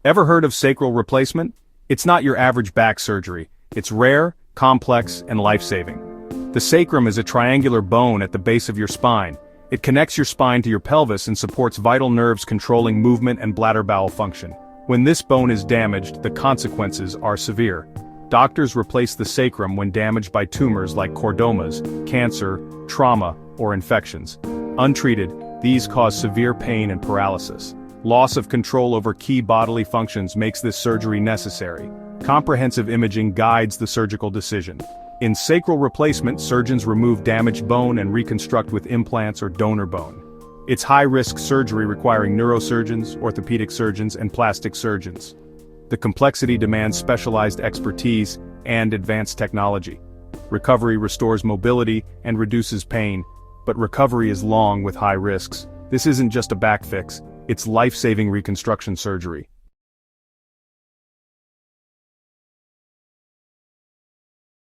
Ever heard of sacral replacement? It's not your average back surgery. It's rare, complex, and life-saving. The sacrum is a triangular bone at the base of your spine. It connects your spine to your pelvis and supports vital nerves controlling movement and bladder bowel function. When this bone is damaged, the consequences are severe. Doctors replace the sacrum when damaged by tumors like chordomas, cancer, trauma, or infections. Untreated, these cause severe pain and paralysis. Loss of control over key bodily functions makes this surgery necessary. Comprehensive imaging guides the surgical decision. In sacral replacement, surgeons remove damaged bone and reconstruct with implants or donor bone. It's high-risk surgery requiring neurosurgeons, orthopedic surgeons, and plastic surgeons. The complexity demands specialized expertise and advanced technology. Recovery restores mobility and reduces pain, but recovery is long with high risks. This isn't just a back fix, it's life-saving reconstruction surgery.